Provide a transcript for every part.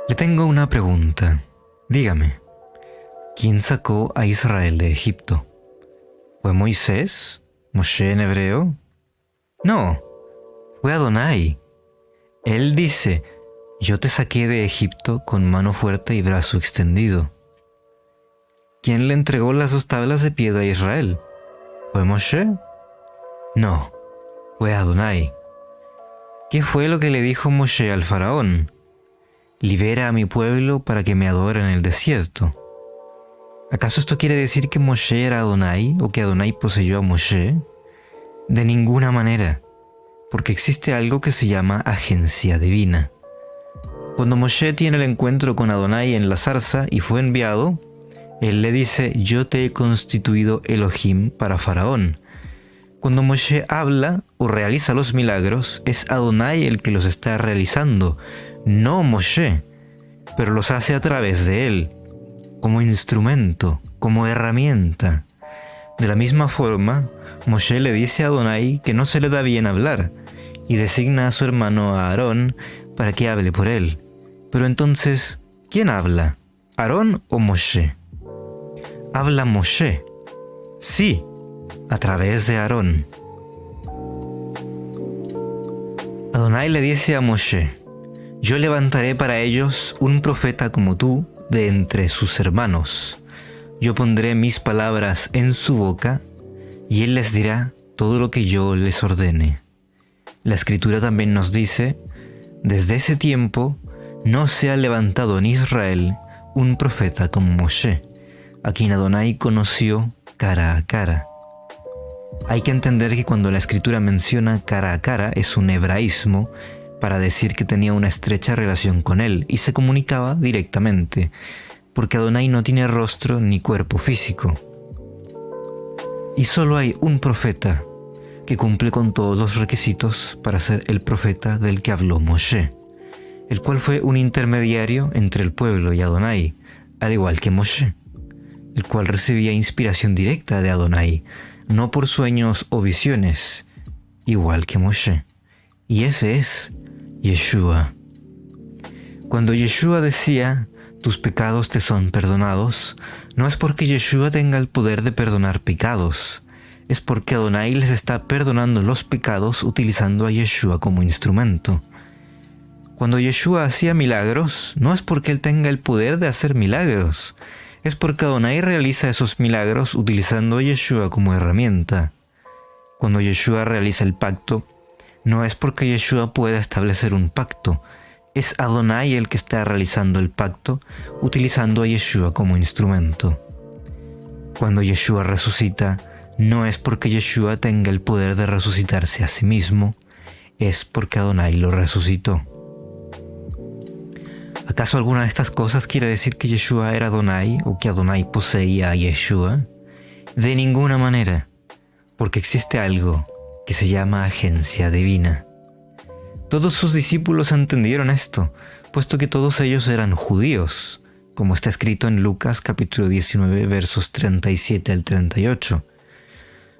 Le tengo una pregunta. Dígame, ¿quién sacó a Israel de Egipto? ¿Fue Moisés? ¿Moshe en hebreo? No, fue Adonai. Él dice, yo te saqué de Egipto con mano fuerte y brazo extendido. ¿Quién le entregó las 2 tablas de piedra a Israel? ¿Fue Moshe? No, fue Adonai. ¿Qué fue lo que le dijo Moshe al faraón? Libera a mi pueblo para que me adoren en el desierto. ¿Acaso esto quiere decir que Moshe era Adonai o que Adonai poseyó a Moshe? De ninguna manera, porque existe algo que se llama agencia divina. Cuando Moshe tiene el encuentro con Adonai en la zarza y fue enviado, él le dice, yo te he constituido Elohim para Faraón. Cuando Moshe habla o realiza los milagros, es Adonai el que los está realizando, no Moshe, pero los hace a través de él, como instrumento, como herramienta. De la misma forma, Moshe le dice a Adonai que no se le da bien hablar, y designa a su hermano Aarón para que hable por él. Pero entonces, ¿quién habla? ¿Aarón o Moshe? Habla Moshe. Sí, a través de Aarón. Adonai le dice a Moshe, yo levantaré para ellos un profeta como tú de entre sus hermanos. Yo pondré mis palabras en su boca y él les dirá todo lo que yo les ordene. La Escritura también nos dice, desde ese tiempo no se ha levantado en Israel un profeta como Moshe, a quien Adonai conoció cara a cara. Hay que entender que cuando la Escritura menciona cara a cara es un hebraísmo para decir que tenía una estrecha relación con él y se comunicaba directamente, porque Adonai no tiene rostro ni cuerpo físico. Y solo hay un profeta que cumple con todos los requisitos para ser el profeta del que habló Moshe, el cual fue un intermediario entre el pueblo y Adonai, al igual que Moshe, el cual recibía inspiración directa de Adonai, no por sueños o visiones, igual que Moshe. Y ese es Yeshua. Cuando Yeshua decía, tus pecados te son perdonados, no es porque Yeshua tenga el poder de perdonar pecados, es porque Adonai les está perdonando los pecados utilizando a Yeshua como instrumento. Cuando Yeshua hacía milagros, no es porque él tenga el poder de hacer milagros, es porque Adonai realiza esos milagros utilizando a Yeshua como herramienta. Cuando Yeshua realiza el pacto, no es porque Yeshua pueda establecer un pacto, es Adonai el que está realizando el pacto utilizando a Yeshua como instrumento. Cuando Yeshua resucita, no es porque Yeshua tenga el poder de resucitarse a sí mismo, es porque Adonai lo resucitó. ¿Acaso alguna de estas cosas quiere decir que Yeshua era Adonai o que Adonai poseía a Yeshua? De ninguna manera, porque existe algo que se llama agencia divina. Todos sus discípulos entendieron esto, puesto que todos ellos eran judíos, como está escrito en Lucas capítulo 19 versos 37 al 38.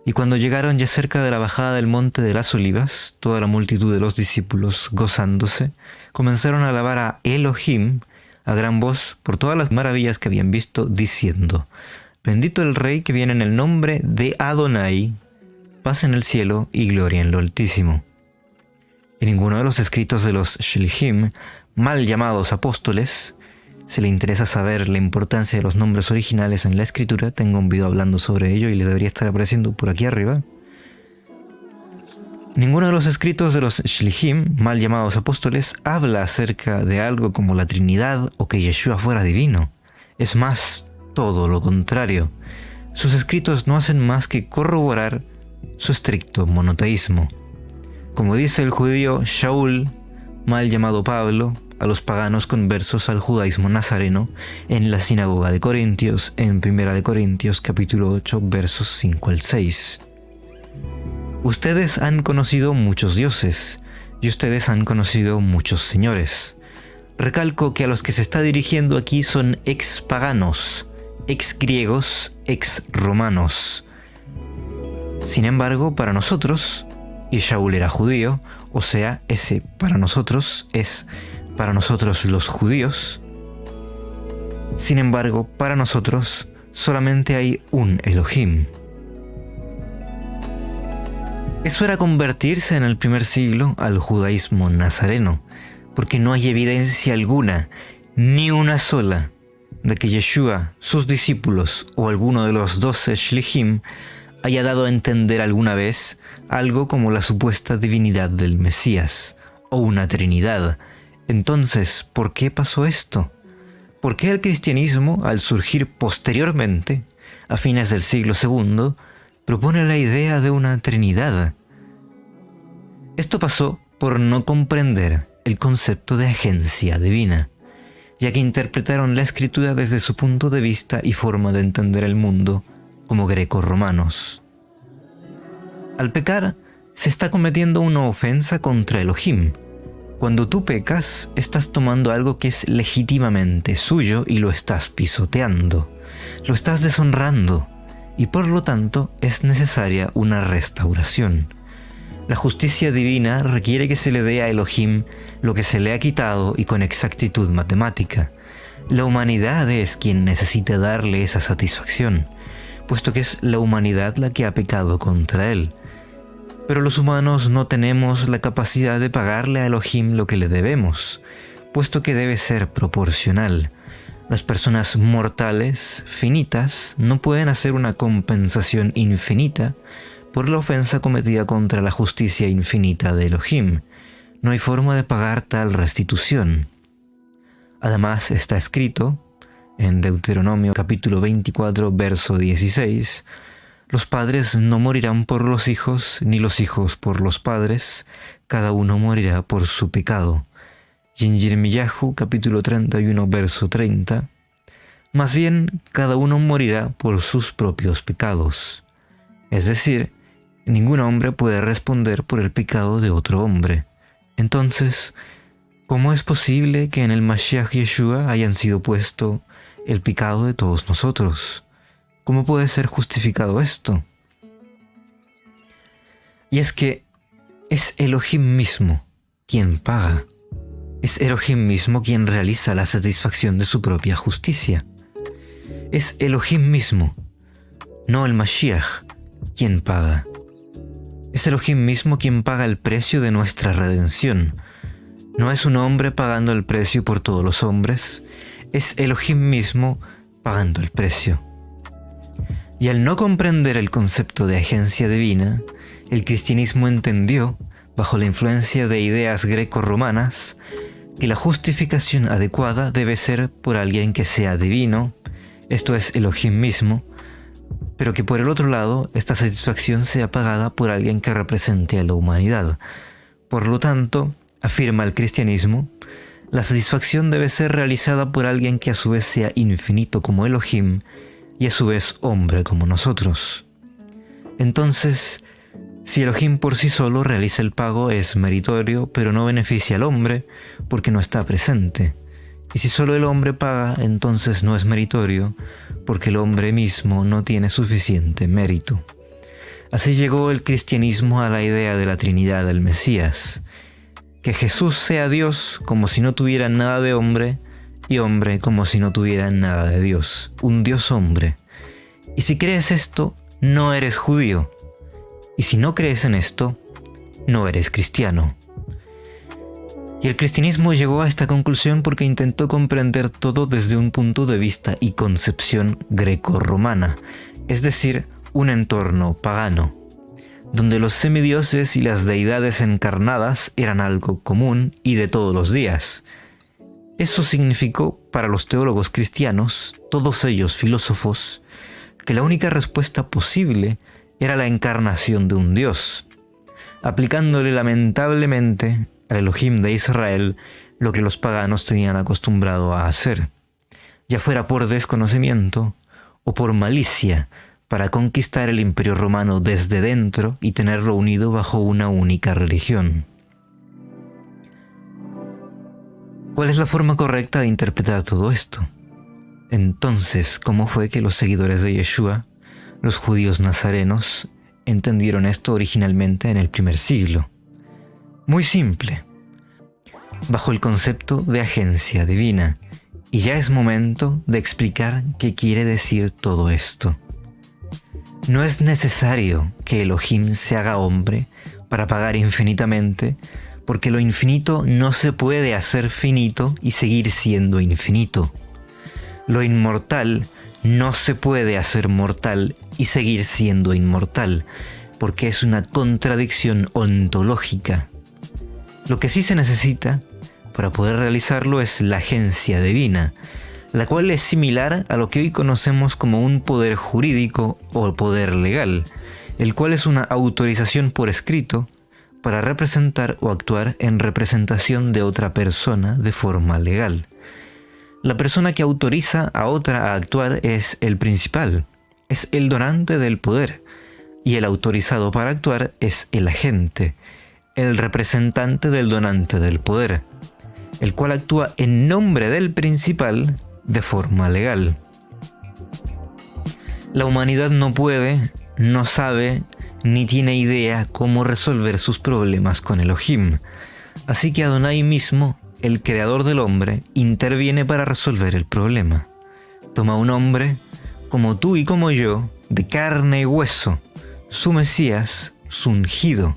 Y cuando llegaron ya cerca de la bajada del monte de las olivas, toda la multitud de los discípulos, gozándose, comenzaron a alabar a Elohim a gran voz por todas las maravillas que habían visto, diciendo, bendito el Rey que viene en el nombre de Adonai, paz en el cielo y gloria en lo altísimo. En ninguno de los escritos de los Shilhim, mal llamados apóstoles, si le interesa saber la importancia de los nombres originales en la escritura, tengo un video hablando sobre ello y le debería estar apareciendo por aquí arriba. Ninguno de los escritos de los Shilhim, mal llamados apóstoles, habla acerca de algo como la Trinidad o que Yeshua fuera divino. Es más, todo lo contrario. Sus escritos no hacen más que corroborar su estricto monoteísmo. Como dice el judío Shaul, mal llamado Pablo, a los paganos conversos al judaísmo nazareno en la sinagoga de Corintios, en 1 Corintios capítulo 8 versos 5 al 6. Ustedes han conocido muchos dioses y ustedes han conocido muchos señores. Recalco que a los que se está dirigiendo aquí son ex paganos, ex griegos, ex romanos. Sin embargo, para nosotros, y Shaul era judío, o sea, ese para nosotros es para nosotros los judíos. Sin embargo, para nosotros solamente hay un Elohim. Eso era convertirse en el primer siglo al judaísmo nazareno, porque no hay evidencia alguna, ni una sola, de que Yeshua, sus discípulos o alguno de los 12 Shlihim haya dado a entender alguna vez algo como la supuesta divinidad del Mesías, o una Trinidad. Entonces, ¿por qué pasó esto? ¿Por qué el cristianismo, al surgir posteriormente, a fines del siglo II, propone la idea de una Trinidad? Esto pasó por no comprender el concepto de agencia divina, ya que interpretaron la escritura desde su punto de vista y forma de entender el mundo como greco-romanos. Al pecar, se está cometiendo una ofensa contra Elohim. Cuando tú pecas, estás tomando algo que es legítimamente suyo y lo estás pisoteando, lo estás deshonrando, y por lo tanto es necesaria una restauración. La justicia divina requiere que se le dé a Elohim lo que se le ha quitado y con exactitud matemática. La humanidad es quien necesita darle esa satisfacción, puesto que es la humanidad la que ha pecado contra él. Pero los humanos no tenemos la capacidad de pagarle a Elohim lo que le debemos, puesto que debe ser proporcional. Las personas mortales, finitas, no pueden hacer una compensación infinita por la ofensa cometida contra la justicia infinita de Elohim. No hay forma de pagar tal restitución. Además está escrito, en Deuteronomio capítulo 24, verso 16, los padres no morirán por los hijos, ni los hijos por los padres, cada uno morirá por su pecado. Y en Yirmiyahu capítulo 31, verso 30, más bien cada uno morirá por sus propios pecados. Es decir, ningún hombre puede responder por el pecado de otro hombre. Entonces, ¿cómo es posible que en el Mashiach Yeshua hayan sido puesto el pecado de todos nosotros? ¿Cómo puede ser justificado esto? Y es que es Elohim mismo quien paga. Es Elohim mismo quien realiza la satisfacción de su propia justicia. Es Elohim mismo, no el Mashiach, quien paga. Es Elohim mismo quien paga el precio de nuestra redención. No es un hombre pagando el precio por todos los hombres, es Elohim mismo pagando el precio. Y al no comprender el concepto de agencia divina, el cristianismo entendió, bajo la influencia de ideas greco-romanas, que la justificación adecuada debe ser por alguien que sea divino, esto es Elohim mismo, pero que por el otro lado, esta satisfacción sea pagada por alguien que represente a la humanidad. Por lo tanto, afirma el cristianismo, la satisfacción debe ser realizada por alguien que a su vez sea infinito como Elohim y a su vez hombre como nosotros. Entonces, si Elohim por sí solo realiza el pago es meritorio, pero no beneficia al hombre porque no está presente. Y si solo el hombre paga, entonces no es meritorio, porque el hombre mismo no tiene suficiente mérito. Así llegó el cristianismo a la idea de la Trinidad del Mesías, que Jesús sea Dios como si no tuviera nada de hombre, y hombre como si no tuviera nada de Dios, un Dios hombre. Y si crees esto, no eres judío, y si no crees en esto, no eres cristiano. Y el cristianismo llegó a esta conclusión porque intentó comprender todo desde un punto de vista y concepción greco-romana, es decir, un entorno pagano, donde los semidioses y las deidades encarnadas eran algo común y de todos los días. Eso significó para los teólogos cristianos, todos ellos filósofos, que la única respuesta posible era la encarnación de un Dios, aplicándole lamentablemente al Elohim de Israel lo que los paganos tenían acostumbrado a hacer, ya fuera por desconocimiento o por malicia, para conquistar el imperio romano desde dentro y tenerlo unido bajo una única religión. ¿Cuál es la forma correcta de interpretar todo esto? Entonces, ¿cómo fue que los seguidores de Yeshua, los judíos nazarenos, entendieron esto originalmente en el primer siglo? Muy simple. bajo el concepto de agencia divina. Y ya es momento de explicar qué quiere decir todo esto. No es necesario que Elohim se haga hombre para pagar infinitamente, porque lo infinito no se puede hacer finito y seguir siendo infinito. Lo inmortal no se puede hacer mortal y seguir siendo inmortal, porque es una contradicción ontológica. Lo que sí se necesita para poder realizarlo es la agencia divina, la cual es similar a lo que hoy conocemos como un poder jurídico o poder legal, el cual es una autorización por escrito para representar o actuar en representación de otra persona de forma legal. La persona que autoriza a otra a actuar es el principal, es el donante del poder, y el autorizado para actuar es el agente, el representante del donante del poder, el cual actúa en nombre del principal de forma legal. La humanidad no puede, no sabe, ni tiene idea cómo resolver sus problemas con Elohim, así que Adonai mismo, el creador del hombre, interviene para resolver el problema. Toma un hombre, como tú y como yo, de carne y hueso, su Mesías, su ungido,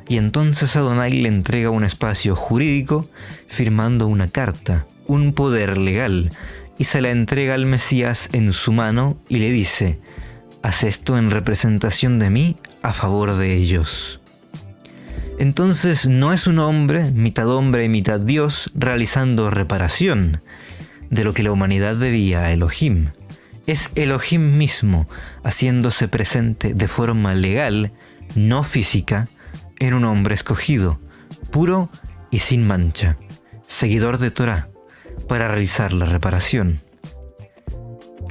y entonces Adonai le entrega un espacio jurídico firmando una carta, un poder legal, y se la entrega al Mesías en su mano y le dice: haz esto en representación de mí a favor de ellos. Entonces no es un hombre y mitad Dios realizando reparación de lo que la humanidad debía a Elohim. Es Elohim mismo haciéndose presente de forma legal, no física, en un hombre escogido, puro y sin mancha, seguidor de Torah, para realizar la reparación.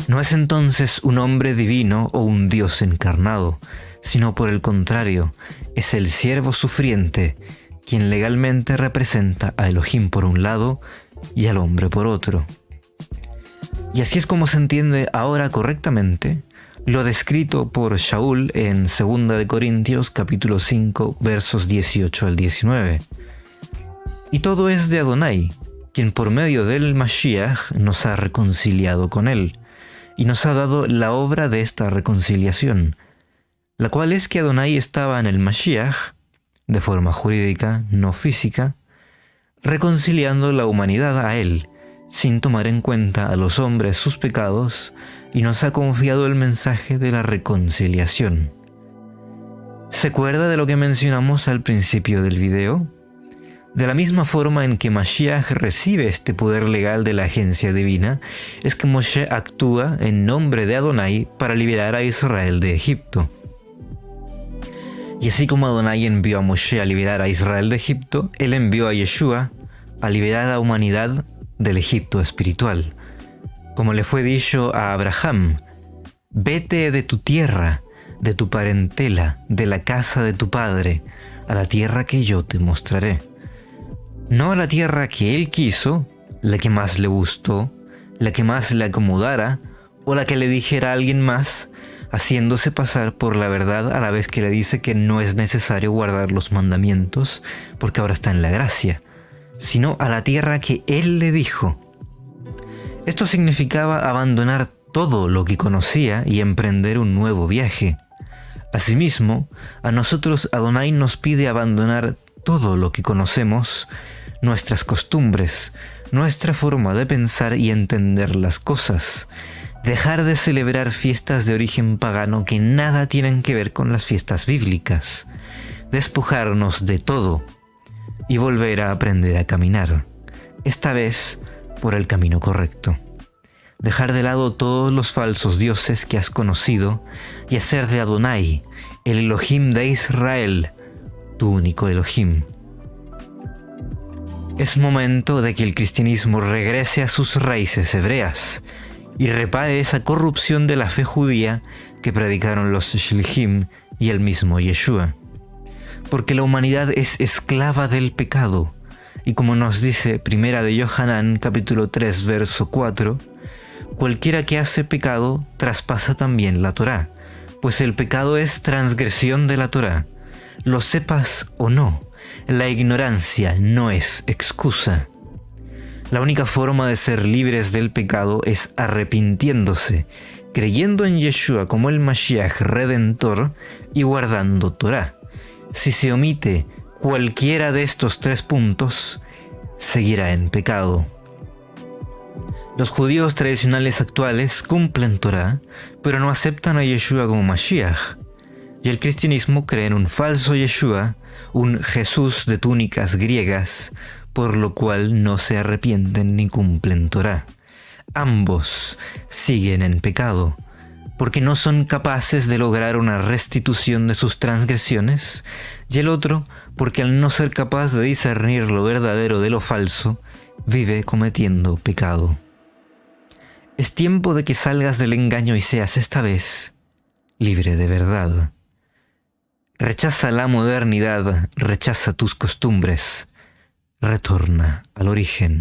No es entonces un hombre divino o un Dios encarnado, sino por el contrario, es el siervo sufriente, quien legalmente representa a Elohim por un lado y al hombre por otro. Y así es como se entiende ahora correctamente lo descrito por Shaul en 2 de Corintios capítulo 5 versos 18 al 19. Y todo es de Adonai, quien por medio del Mashiach nos ha reconciliado con él, y nos ha dado la obra de esta reconciliación, la cual es que Adonai estaba en el Mashiach, de forma jurídica, no física, reconciliando la humanidad a él, sin tomar en cuenta a los hombres sus pecados, y nos ha confiado el mensaje de la reconciliación. ¿Se acuerda de lo que mencionamos al principio del video? De la misma forma en que Mashiach recibe este poder legal de la agencia divina, es que Moshe actúa en nombre de Adonai para liberar a Israel de Egipto. Y así como Adonai envió a Moshe a liberar a Israel de Egipto, él envió a Yeshua a liberar a la humanidad del Egipto espiritual. Como le fue dicho a Abraham: vete de tu tierra, de tu parentela, de la casa de tu padre, a la tierra que yo te mostraré. No a la tierra que él quiso, la que más le gustó, la que más le acomodara, o la que le dijera a alguien más, haciéndose pasar por la verdad a la vez que le dice que no es necesario guardar los mandamientos porque ahora está en la gracia, sino a la tierra que él le dijo. Esto significaba abandonar todo lo que conocía y emprender un nuevo viaje. Asimismo, a nosotros Adonai nos pide abandonar todo lo que conocemos, nuestras costumbres, nuestra forma de pensar y entender las cosas, dejar de celebrar fiestas de origen pagano que nada tienen que ver con las fiestas bíblicas, despojarnos de todo y volver a aprender a caminar, esta vez por el camino correcto. Dejar de lado todos los falsos dioses que has conocido y hacer de Adonai, el Elohim de Israel, tu único Elohim. Es momento de que el cristianismo regrese a sus raíces hebreas y repare esa corrupción de la fe judía que predicaron los Shilhim y el mismo Yeshua. Porque la humanidad es esclava del pecado, y como nos dice Primera de Yohanan capítulo 3 verso 4, cualquiera que hace pecado traspasa también la Torá, pues el pecado es transgresión de la Torá, lo sepas o no, la ignorancia no es excusa. La única forma de ser libres del pecado es arrepintiéndose, creyendo en Yeshua como el Mashiach redentor y guardando Torá. Si se omite cualquiera de estos 3 puntos, seguirá en pecado. Los judíos tradicionales actuales cumplen Torá, pero no aceptan a Yeshua como Mashiach. Y el cristianismo cree en un falso Yeshua, un Jesús de túnicas griegas, por lo cual no se arrepienten ni cumplen Torá. Ambos siguen en pecado, porque no son capaces de lograr una restitución de sus transgresiones, y el otro, porque al no ser capaz de discernir lo verdadero de lo falso, vive cometiendo pecado. Es tiempo de que salgas del engaño y seas esta vez libre de verdad. Rechaza la modernidad, rechaza tus costumbres, retorna al origen.